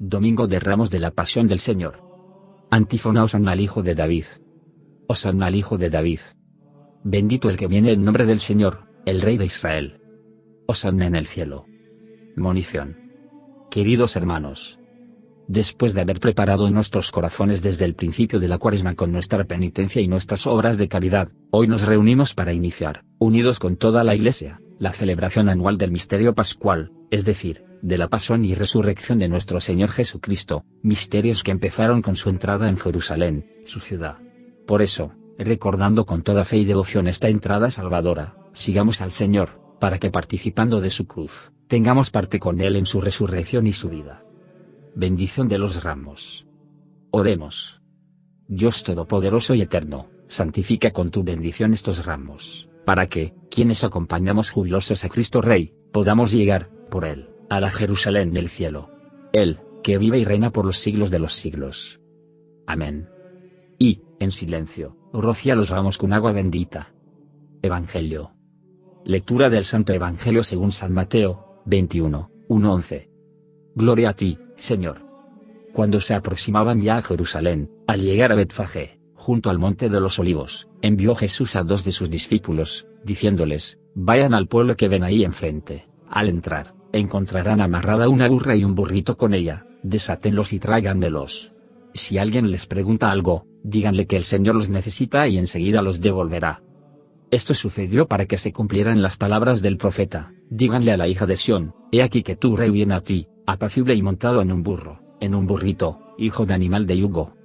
Domingo de Ramos de la Pasión del Señor. Antífona: Hosanna al Hijo de David. Hosanna al Hijo de David. Bendito el que viene en nombre del Señor, el Rey de Israel. Hosanna en el cielo. Monición. Queridos hermanos, después de haber preparado nuestros corazones desde el principio de la Cuaresma con nuestra penitencia y nuestras obras de caridad, hoy nos reunimos para iniciar, unidos con toda la Iglesia, la celebración anual del misterio pascual, es decir, de la pasión y resurrección de nuestro Señor Jesucristo, misterios que empezaron con su entrada en Jerusalén, su ciudad. Por eso, recordando con toda fe y devoción esta entrada salvadora, sigamos al Señor, para que participando de su cruz, tengamos parte con Él en su resurrección y su vida. Bendición de los ramos. Oremos. Dios Todopoderoso y Eterno, santifica con tu bendición estos ramos, para que, quienes acompañamos jubilosos a Cristo Rey, podamos llegar, por Él, a la Jerusalén del cielo. Él, que vive y reina por los siglos de los siglos. Amén. Y, en silencio, rocía los ramos con agua bendita. Evangelio. Lectura del Santo Evangelio según San Mateo, 21, 1-11. Gloria a ti, Señor. Cuando se aproximaban ya a Jerusalén, al llegar a Betfagé, junto al monte de los Olivos, envió Jesús a 2 de sus discípulos, diciéndoles: vayan al pueblo que ven ahí enfrente. Al entrar, encontrarán amarrada una burra y un burrito con ella, desátenlos y tráiganmelos. Si alguien les pregunta algo, díganle que el Señor los necesita y enseguida los devolverá. Esto sucedió para que se cumplieran las palabras del profeta: díganle a la hija de Sión, he aquí que tu rey viene a ti, apacible y montado en un burro, en un burrito, hijo de animal de yugo.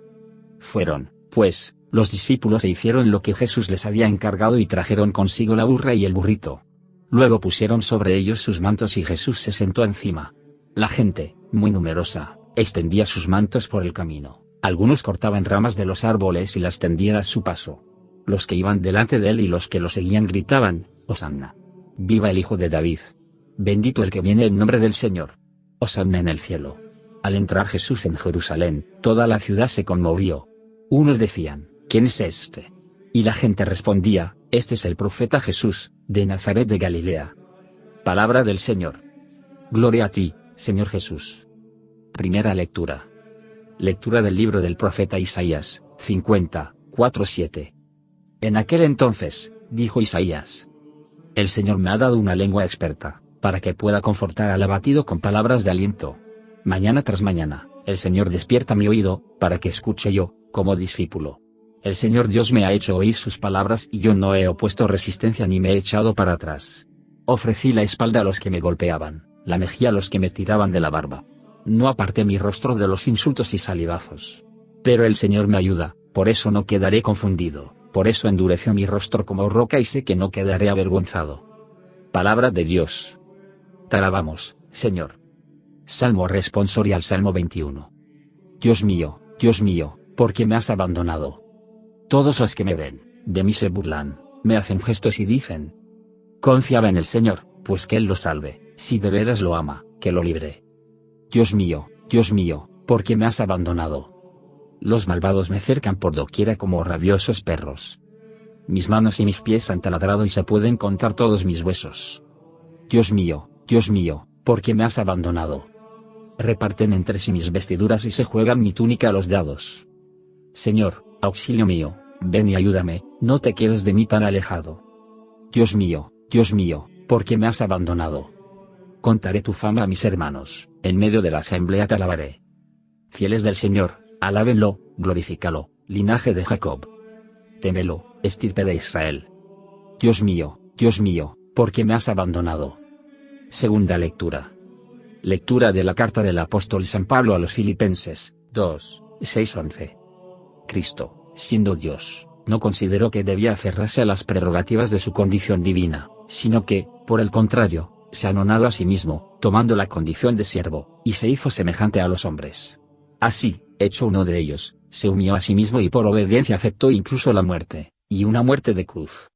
Fueron, pues, los discípulos e hicieron lo que Jesús les había encargado y trajeron consigo la burra y el burrito. Luego pusieron sobre ellos sus mantos y Jesús se sentó encima. La gente, muy numerosa, extendía sus mantos por el camino, algunos cortaban ramas de los árboles y las tendían a su paso. Los que iban delante de él y los que lo seguían gritaban: Hosanna. Viva el Hijo de David. Bendito el que viene en nombre del Señor. Hosanna en el cielo. Al entrar Jesús en Jerusalén, toda la ciudad se conmovió. Unos decían: ¿quién es este? Y la gente respondía: este es el profeta Jesús, de Nazaret de Galilea. Palabra del Señor. Gloria a ti, Señor Jesús. Primera lectura. Lectura del libro del profeta Isaías, 50, 4-7. En aquel entonces, dijo Isaías: el Señor me ha dado una lengua experta, para que pueda confortar al abatido con palabras de aliento. Mañana tras mañana, el Señor despierta mi oído, para que escuche yo, como discípulo. El Señor Dios me ha hecho oír sus palabras y yo no he opuesto resistencia ni me he echado para atrás. Ofrecí la espalda a los que me golpeaban, la mejilla a los que me tiraban de la barba. No aparté mi rostro de los insultos y salivazos. Pero el Señor me ayuda, por eso no quedaré confundido, por eso endureció mi rostro como roca y sé que no quedaré avergonzado. Palabra de Dios. Te alabamos, Señor. Salmo responsorial. Salmo 21. Dios mío, ¿por qué me has abandonado? Todos los que me ven, de mí se burlan, me hacen gestos y dicen: confiaba en el Señor, pues que Él lo salve, si de veras lo ama, que lo libre. Dios mío, ¿por qué me has abandonado? Los malvados me cercan por doquiera como rabiosos perros. Mis manos y mis pies han taladrado y se pueden contar todos mis huesos. Dios mío, ¿por qué me has abandonado? Reparten entre sí mis vestiduras y se juegan mi túnica a los dados. Señor, auxilio mío, ven y ayúdame, no te quedes de mí tan alejado. Dios mío, ¿por qué me has abandonado? Contaré tu fama a mis hermanos, en medio de la asamblea te alabaré. Fieles del Señor, alábenlo, glorifícalo, linaje de Jacob. Témelo, estirpe de Israel. Dios mío, ¿por qué me has abandonado? Segunda lectura. Lectura de la carta del apóstol San Pablo a los Filipenses, 2, 6-11. Cristo, siendo Dios, no consideró que debía aferrarse a las prerrogativas de su condición divina, sino que, por el contrario, se anonadó a sí mismo, tomando la condición de siervo, y se hizo semejante a los hombres. Así, hecho uno de ellos, se humilló a sí mismo y por obediencia aceptó incluso la muerte, y una muerte de cruz.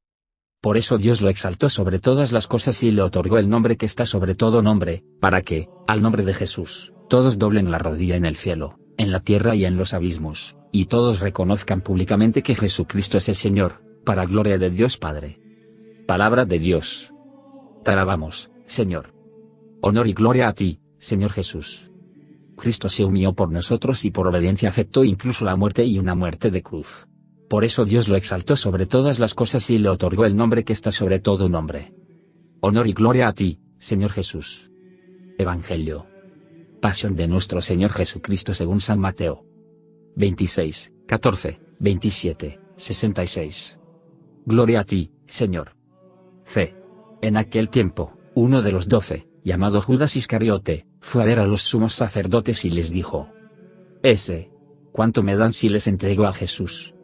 Por eso Dios lo exaltó sobre todas las cosas y le otorgó el nombre que está sobre todo nombre, para que, al nombre de Jesús, todos doblen la rodilla en el cielo, en la tierra y en los abismos, y todos reconozcan públicamente que Jesucristo es el Señor, para gloria de Dios Padre. Palabra de Dios. Te alabamos, Señor. Honor y gloria a ti, Señor Jesús. Cristo se humilló por nosotros y por obediencia aceptó incluso la muerte y una muerte de cruz. Por eso Dios lo exaltó sobre todas las cosas y le otorgó el nombre que está sobre todo nombre. Honor y gloria a ti, Señor Jesús. Evangelio. Pasión de nuestro Señor Jesucristo según San Mateo. 26, 14, 27, 66. Gloria a ti, Señor. C. En aquel tiempo, uno de los 12, llamado Judas Iscariote, fue a ver a los sumos sacerdotes y les dijo: ¿Cuánto me dan si les entrego a Jesús?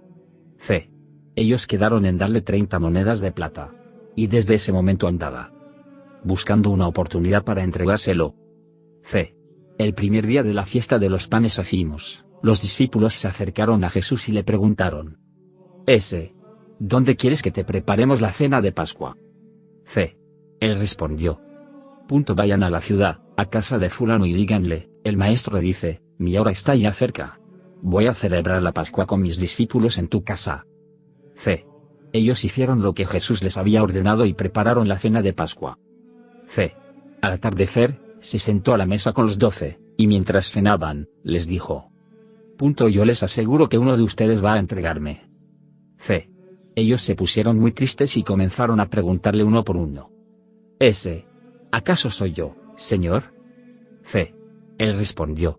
C. Ellos quedaron en darle 30 monedas de plata. Y desde ese momento andaba buscando una oportunidad para entregárselo. C. El primer día de la fiesta de los panes ácimos, los discípulos se acercaron a Jesús y le preguntaron: ¿Dónde quieres que te preparemos la cena de Pascua? C. Él respondió: Vayan a la ciudad, a casa de fulano y díganle, el maestro dice, mi hora está ya cerca. Voy a celebrar la Pascua con mis discípulos en tu casa. C. Ellos hicieron lo que Jesús les había ordenado y prepararon la cena de Pascua. C. Al atardecer, se sentó a la mesa con los 12, y mientras cenaban, les dijo: Yo les aseguro que uno de ustedes va a entregarme. C. Ellos se pusieron muy tristes y comenzaron a preguntarle uno por uno: ¿Acaso soy yo, Señor? C. Él respondió: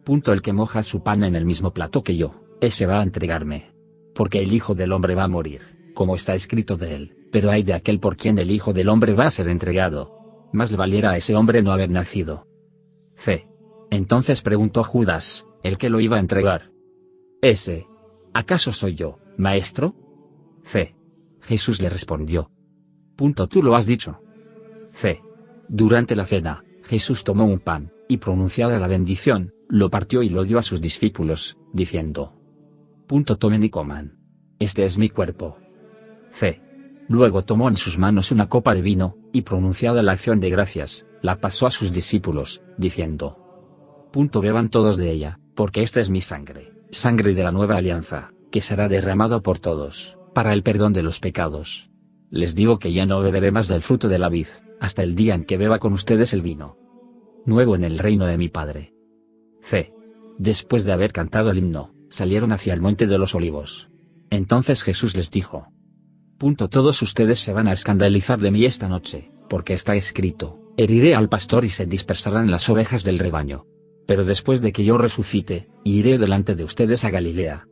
El que moja su pan en el mismo plato que yo, ese va a entregarme. Porque el Hijo del Hombre va a morir, como está escrito de él, pero hay de aquel por quien el Hijo del Hombre va a ser entregado. Más le valiera a ese hombre no haber nacido. C. Entonces preguntó Judas, el que lo iba a entregar: ¿Acaso soy yo, maestro? C. Jesús le respondió: Tú lo has dicho. C. Durante la cena, Jesús tomó un pan, y pronunciada la bendición, lo partió y lo dio a sus discípulos, diciendo: Tomen y coman. Este es mi cuerpo. C. Luego tomó en sus manos una copa de vino, y pronunciada la acción de gracias, la pasó a sus discípulos, diciendo: Beban todos de ella, porque esta es mi sangre, sangre de la nueva alianza, que será derramada por todos, para el perdón de los pecados. Les digo que ya no beberé más del fruto de la vid, hasta el día en que beba con ustedes el vino nuevo en el reino de mi Padre. C. Después de haber cantado el himno, salieron hacia el monte de los olivos. Entonces Jesús les dijo: Todos ustedes se van a escandalizar de mí esta noche, porque está escrito: heriré al pastor y se dispersarán las ovejas del rebaño. Pero después de que yo resucite, iré delante de ustedes a Galilea.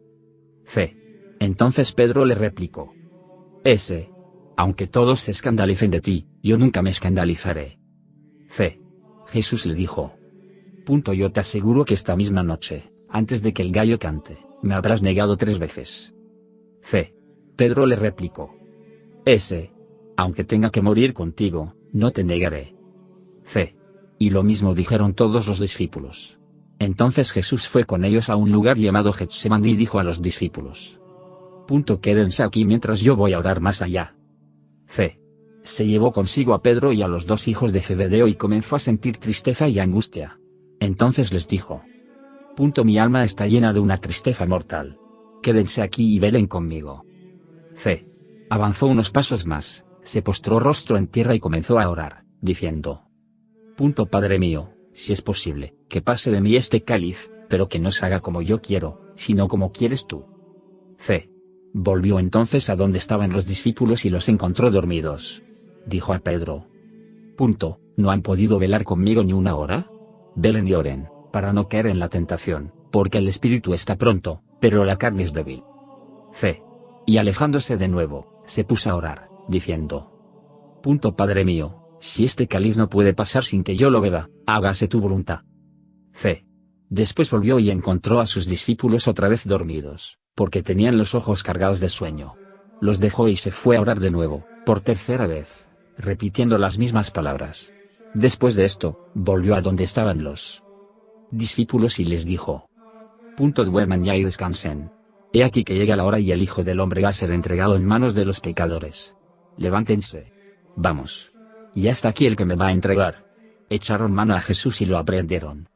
C. Entonces Pedro le replicó: aunque todos se escandalicen de ti, yo nunca me escandalizaré. C. Jesús le dijo: Yo te aseguro que esta misma noche, antes de que el gallo cante, me habrás negado 3 veces. C. Pedro le replicó: aunque tenga que morir contigo, no te negaré. C. Y lo mismo dijeron todos los discípulos. Entonces Jesús fue con ellos a un lugar llamado Getsemaní y dijo a los discípulos: Quédense aquí mientras yo voy a orar más allá. C. Se llevó consigo a Pedro y a los 2 hijos de Zebedeo y comenzó a sentir tristeza y angustia. Entonces les dijo: Mi alma está llena de una tristeza mortal. Quédense aquí y velen conmigo. C. Avanzó unos pasos más, se postró rostro en tierra y comenzó a orar, diciendo: Padre mío, si es posible, que pase de mí este cáliz, pero que no se haga como yo quiero, sino como quieres tú. C. Volvió entonces a donde estaban los discípulos y los encontró dormidos. Dijo a Pedro: ¿No han podido velar conmigo ni una hora? Velen y oren, para no caer en la tentación, porque el espíritu está pronto, pero la carne es débil. C. Y alejándose de nuevo, se puso a orar, diciendo: Padre mío, si este cáliz no puede pasar sin que yo lo beba, hágase tu voluntad. C. Después volvió y encontró a sus discípulos otra vez dormidos, porque tenían los ojos cargados de sueño. Los dejó y se fue a orar de nuevo, por 3ª vez, repitiendo las mismas palabras. Después de esto, volvió a donde estaban los discípulos y les dijo: Duerman ya y descansen. He aquí que llega la hora y el Hijo del Hombre va a ser entregado en manos de los pecadores. Levántense. Vamos. Ya está aquí el que me va a entregar. Echaron mano a Jesús y lo aprehendieron.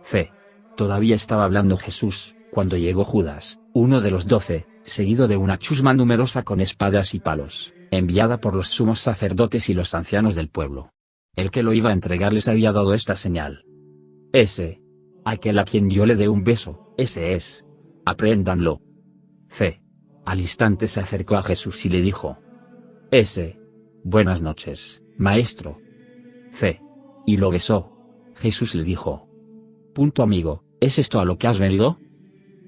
C. Todavía estaba hablando Jesús, cuando llegó Judas, uno de los 12, seguido de una chusma numerosa con espadas y palos, enviada por los sumos sacerdotes y los ancianos del pueblo. El que lo iba a entregar les había dado esta señal: Aquel a quien yo le dé un beso, ese es. Apréndanlo. C. Al instante se acercó a Jesús y le dijo: S. Buenas noches, maestro. C. Y lo besó. Jesús le dijo: Amigo, ¿es esto a lo que has venido?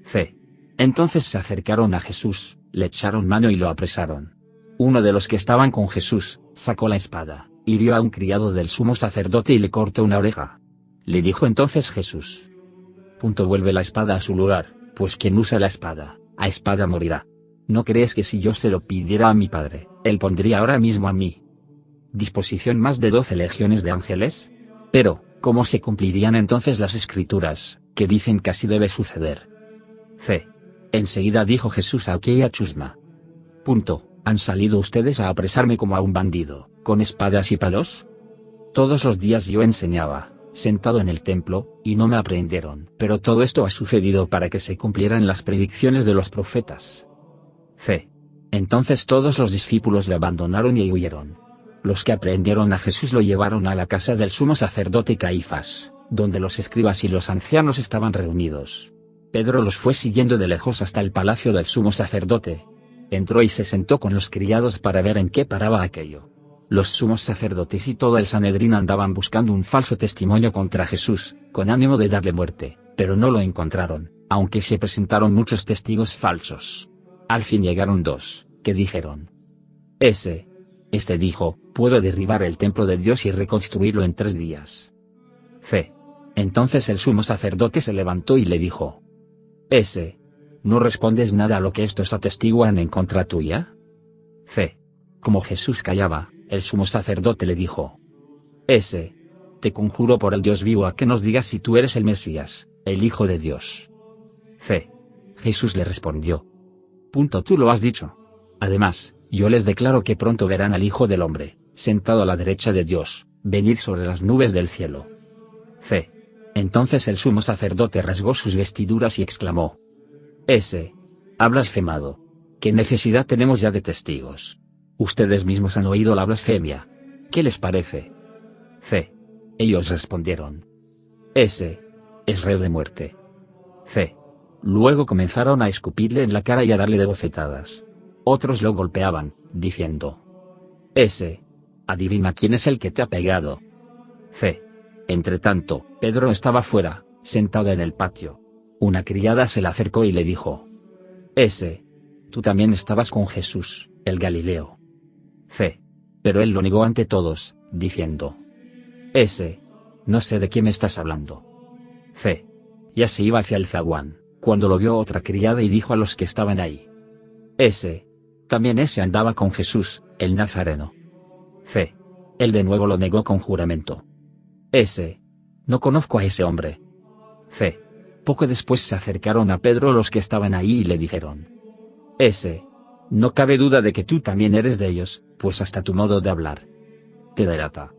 C. Entonces se acercaron a Jesús, le echaron mano y lo apresaron. Uno de los que estaban con Jesús, sacó la espada, hirió a un criado del sumo sacerdote y le cortó una oreja. Le dijo entonces Jesús: Vuelve la espada a su lugar, pues quien usa la espada, a espada morirá. ¿No crees que si yo se lo pidiera a mi Padre, él pondría ahora mismo a mí disposición más de 12 legiones de ángeles? Pero, ¿cómo se cumplirían entonces las escrituras, que dicen que así debe suceder? C. Enseguida dijo Jesús a aquella chusma: ¿Han salido ustedes a apresarme como a un bandido, con espadas y palos? Todos los días yo enseñaba, sentado en el templo, y no me aprehendieron. Pero todo esto ha sucedido para que se cumplieran las predicciones de los profetas. C. Entonces todos los discípulos le abandonaron y huyeron. Los que aprehendieron a Jesús lo llevaron a la casa del sumo sacerdote Caifás, donde los escribas y los ancianos estaban reunidos. Pedro los fue siguiendo de lejos hasta el palacio del sumo sacerdote. Entró y se sentó con los criados para ver en qué paraba aquello. Los sumos sacerdotes y todo el Sanedrín andaban buscando un falso testimonio contra Jesús, con ánimo de darle muerte, pero no lo encontraron, aunque se presentaron muchos testigos falsos. Al fin llegaron dos, que dijeron: Este dijo: puedo derribar el templo de Dios y reconstruirlo en 3 días. C. Entonces el sumo sacerdote se levantó y le dijo: ¿No respondes nada a lo que estos atestiguan en contra tuya? C. Como Jesús callaba, el sumo sacerdote le dijo: Te conjuro por el Dios vivo a que nos digas si tú eres el Mesías, el Hijo de Dios. C. Jesús le respondió: Tú lo has dicho. Además, yo les declaro que pronto verán al Hijo del Hombre, sentado a la derecha de Dios, venir sobre las nubes del cielo. C. Entonces el sumo sacerdote rasgó sus vestiduras y exclamó: Ha blasfemado. ¿Qué necesidad tenemos ya de testigos? Ustedes mismos han oído la blasfemia. ¿Qué les parece? C. Ellos respondieron: Es reo de muerte. C. Luego comenzaron a escupirle en la cara y a darle de bofetadas. Otros lo golpeaban, diciendo: Adivina quién es el que te ha pegado. C. Entretanto, Pedro estaba fuera, sentado en el patio. Una criada se le acercó y le dijo: Tú también estabas con Jesús, el Galileo. C. Pero él lo negó ante todos, diciendo: No sé de qué me estás hablando. C. Ya se iba hacia el zaguán, cuando lo vio otra criada y dijo a los que estaban ahí: También ese andaba con Jesús, el Nazareno. C. Él de nuevo lo negó con juramento: No conozco a ese hombre. C. Poco después se acercaron a Pedro los que estaban ahí y le dijeron: No cabe duda de que tú también eres de ellos, pues hasta tu modo de hablar te delata.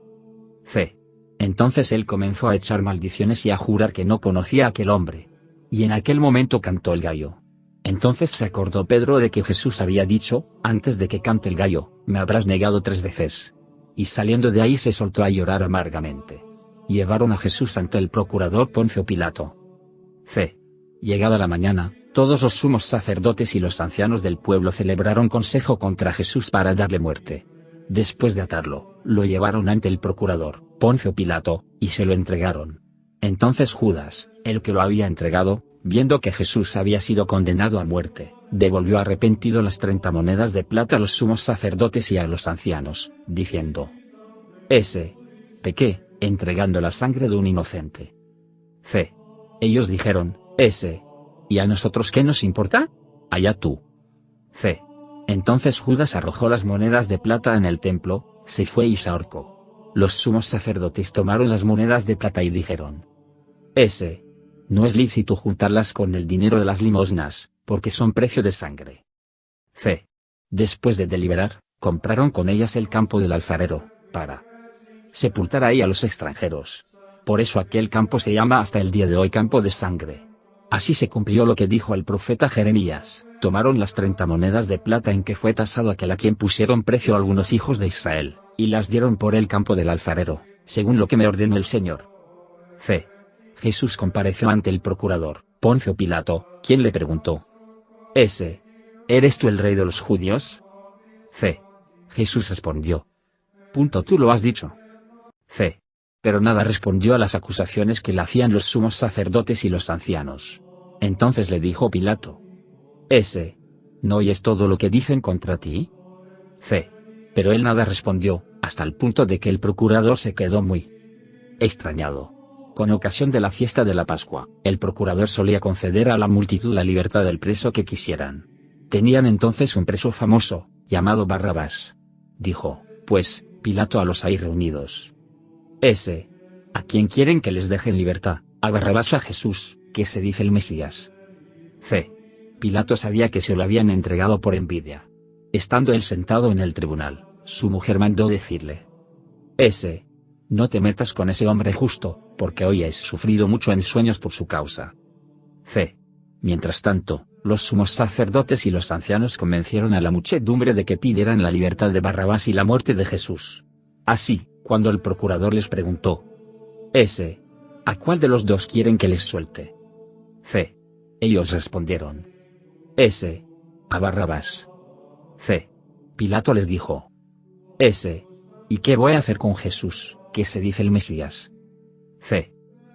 C. Entonces él comenzó a echar maldiciones y a jurar que no conocía a aquel hombre. Y en aquel momento cantó el gallo. Entonces se acordó Pedro de que Jesús había dicho: antes de que cante el gallo, me habrás negado 3 veces. Y saliendo de ahí se soltó a llorar amargamente. Llevaron a Jesús ante el procurador Poncio Pilato. C. Llegada la mañana, todos los sumos sacerdotes y los ancianos del pueblo celebraron consejo contra Jesús para darle muerte. Después de atarlo, lo llevaron ante el procurador, Poncio Pilato, y se lo entregaron. Entonces Judas, el que lo había entregado, viendo que Jesús había sido condenado a muerte, devolvió arrepentido las 30 monedas de plata a los sumos sacerdotes y a los ancianos, diciendo: Pequé, entregando la sangre de un inocente. C. Ellos dijeron: ¿Y a nosotros qué nos importa? Allá tú. C. Entonces Judas arrojó las monedas de plata en el templo, se fue y se ahorcó. Los sumos sacerdotes tomaron las monedas de plata y dijeron: No es lícito juntarlas con el dinero de las limosnas, porque son precio de sangre. C. Después de deliberar, compraron con ellas el campo del alfarero, para sepultar ahí a los extranjeros. Por eso aquel campo se llama hasta el día de hoy campo de sangre. Así se cumplió lo que dijo el profeta Jeremías: tomaron las 30 monedas de plata en que fue tasado aquel a quien pusieron precio algunos hijos de Israel, y las dieron por el campo del alfarero, según lo que me ordenó el Señor. C. Jesús compareció ante el procurador, Poncio Pilato, quien le preguntó: ¿Eres tú el rey de los judíos? Jesús respondió: Tú lo has dicho. Pero nada respondió a las acusaciones que le hacían los sumos sacerdotes y los ancianos. Entonces le dijo Pilato: ¿no oyes todo lo que dicen contra ti? Pero él nada respondió, hasta el punto de que el procurador se quedó muy extrañado. Con ocasión de la fiesta de la Pascua, el procurador solía conceder a la multitud la libertad del preso que quisieran. Tenían entonces un preso famoso, llamado Barrabás. Dijo, pues, Pilato a los ahí reunidos: ¿a quién quieren que les deje en libertad, a Barrabás o a Jesús, que se dice el Mesías? Pilato sabía que se lo habían entregado por envidia. Estando él sentado en el tribunal, su mujer mandó decirle: no te metas con ese hombre justo, porque hoy has sufrido mucho en sueños por su causa. Mientras tanto, los sumos sacerdotes y los ancianos convencieron a la muchedumbre de que pidieran la libertad de Barrabás y la muerte de Jesús. Así, cuando el procurador les preguntó: ¿a cuál de los dos quieren que les suelte? Ellos respondieron: a Barrabás. Pilato les dijo: ¿y qué voy a hacer con Jesús, que se dice el Mesías?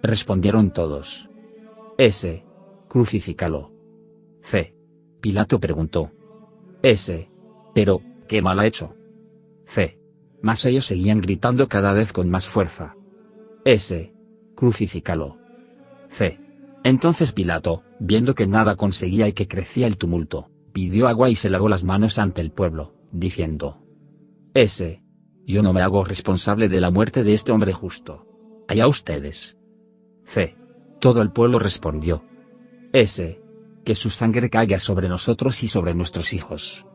Respondieron todos: crucifícalo. Pilato preguntó: pero, ¿qué mal ha hecho? Mas ellos seguían gritando cada vez con más fuerza: crucifícalo. Entonces Pilato, viendo que nada conseguía y que crecía el tumulto, pidió agua y se lavó las manos ante el pueblo, diciendo: yo no me hago responsable de la muerte de este hombre justo. Allá ustedes. Todo el pueblo respondió: que su sangre caiga sobre nosotros y sobre nuestros hijos.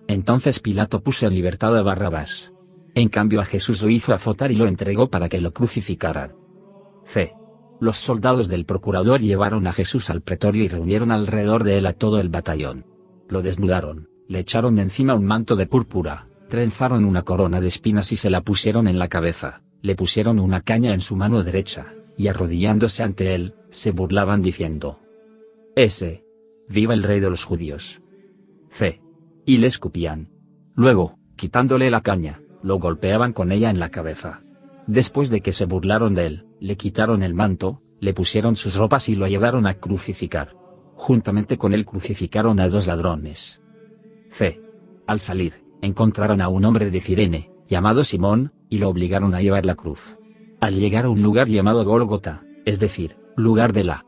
Entonces Pilato puso en libertad a Barrabás. En cambio a Jesús lo hizo azotar y lo entregó para que lo crucificaran. Los soldados del procurador llevaron a Jesús al pretorio y reunieron alrededor de él a todo el batallón. Lo desnudaron, le echaron de encima un manto de púrpura, trenzaron una corona de espinas y se la pusieron en la cabeza, le pusieron una caña en su mano derecha, y arrodillándose ante él, se burlaban diciendo: ¡viva el rey de los judíos! Y le escupían. Luego, quitándole la caña, lo golpeaban con ella en la cabeza. Después de que se burlaron de él, le quitaron el manto, le pusieron sus ropas y lo llevaron a crucificar. Juntamente con él crucificaron a 2 ladrones. Al salir, encontraron a un hombre de Cirene, llamado Simón, y lo obligaron a llevar la cruz. Al llegar a un lugar llamado Gólgota, es decir, lugar de la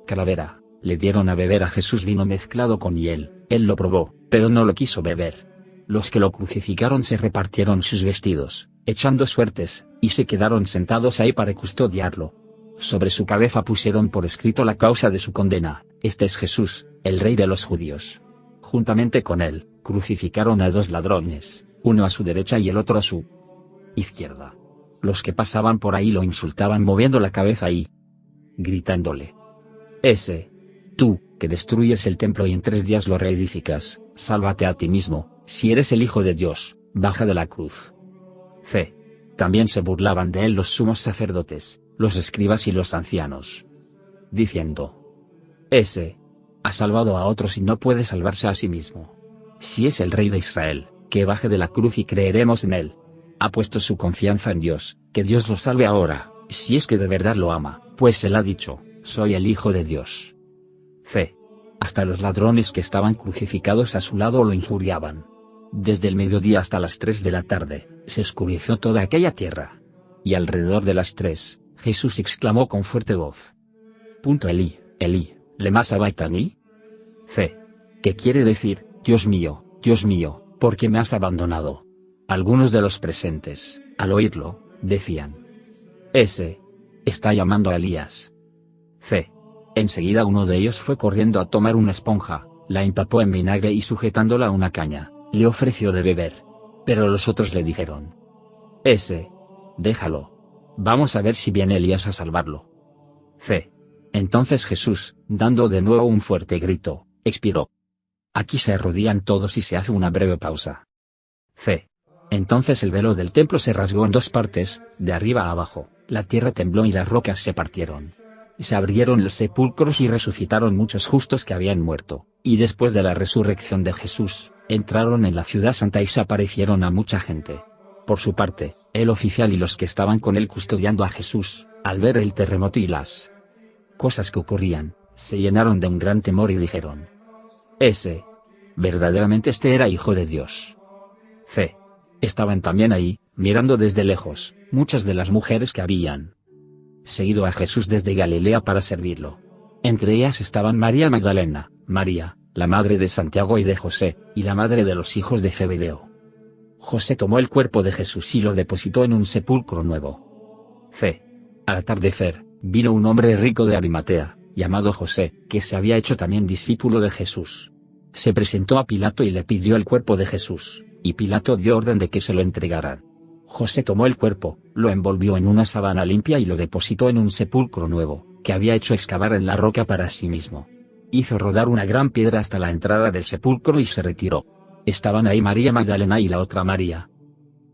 calavera, le dieron a beber a Jesús vino mezclado con hiel. Él lo probó, pero no lo quiso beber. Los que lo crucificaron se repartieron sus vestidos, echando suertes, y se quedaron sentados ahí para custodiarlo. Sobre su cabeza pusieron por escrito la causa de su condena: este es Jesús, el rey de los judíos. Juntamente con él, crucificaron a 2 ladrones, uno a su derecha y el otro a su izquierda. Los que pasaban por ahí lo insultaban moviendo la cabeza y gritándole: tú, que destruyes el templo y en 3 días lo reedificas, sálvate a ti mismo, si eres el Hijo de Dios, baja de la cruz. También se burlaban de él los sumos sacerdotes, los escribas y los ancianos, diciendo: ha salvado a otros y no puede salvarse a sí mismo. Si es el rey de Israel, que baje de la cruz y creeremos en él. Ha puesto su confianza en Dios, que Dios lo salve ahora, si es que de verdad lo ama, pues él ha dicho: soy el Hijo de Dios. Hasta los ladrones que estaban crucificados a su lado lo injuriaban. Desde el mediodía hasta las 3 de la tarde, se oscureció toda aquella tierra. Y alrededor de las 3, Jesús exclamó con fuerte voz: Elí, Elí, lema sabactani. ¿Qué quiere decir: Dios mío, ¿por qué me has abandonado? Algunos de los presentes, al oírlo, decían: está llamando a Elías. Enseguida uno de ellos fue corriendo a tomar una esponja, la empapó en vinagre y sujetándola a una caña, le ofreció de beber. Pero los otros le dijeron: déjalo. Vamos a ver si viene Elías a salvarlo. Entonces Jesús, dando de nuevo un fuerte grito, expiró. Aquí se arrodillan todos y se hace una breve pausa. Entonces el velo del templo se rasgó en 2 partes, de arriba a abajo, la tierra tembló y las rocas se partieron. Se abrieron los sepulcros y resucitaron muchos justos que habían muerto, y después de la resurrección de Jesús, entraron en la ciudad santa y se aparecieron a mucha gente. Por su parte, el oficial y los que estaban con él custodiando a Jesús, al ver el terremoto y las cosas que ocurrían, se llenaron de un gran temor y dijeron: verdaderamente este era hijo de Dios. Estaban también ahí, mirando desde lejos, muchas de las mujeres que habían seguido a Jesús desde Galilea para servirlo. Entre ellas estaban María Magdalena, María, la madre de Santiago y de José, y la madre de los hijos de Zebedeo. José tomó el cuerpo de Jesús y lo depositó en un sepulcro nuevo. Al atardecer, vino un hombre rico de Arimatea, llamado José, que se había hecho también discípulo de Jesús. Se presentó a Pilato y le pidió el cuerpo de Jesús, y Pilato dio orden de que se lo entregaran. José tomó el cuerpo, lo envolvió en una sábana limpia y lo depositó en un sepulcro nuevo, que había hecho excavar en la roca para sí mismo. Hizo rodar una gran piedra hasta la entrada del sepulcro y se retiró. Estaban ahí María Magdalena y la otra María,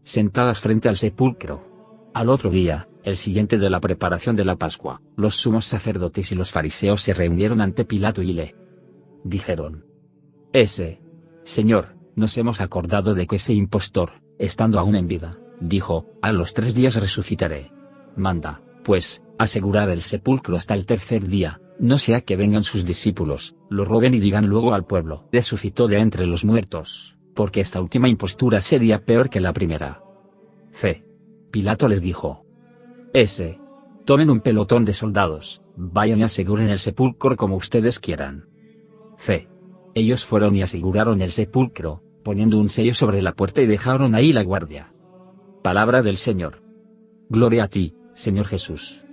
sentadas frente al sepulcro. Al otro día, el siguiente de la preparación de la Pascua, los sumos sacerdotes y los fariseos se reunieron ante Pilato y le dijeron: Señor, nos hemos acordado de que ese impostor, estando aún en vida, dijo: a los 3 días resucitaré. Manda, pues, asegurar el sepulcro hasta el tercer día, no sea que vengan sus discípulos, lo roben y digan luego al pueblo: resucitó de entre los muertos, porque esta última impostura sería peor que la primera. Pilato les dijo: tomen un pelotón de soldados, vayan y aseguren el sepulcro como ustedes quieran. Ellos fueron y aseguraron el sepulcro, poniendo un sello sobre la puerta y dejaron ahí la guardia. Palabra del Señor. Gloria a ti, Señor Jesús.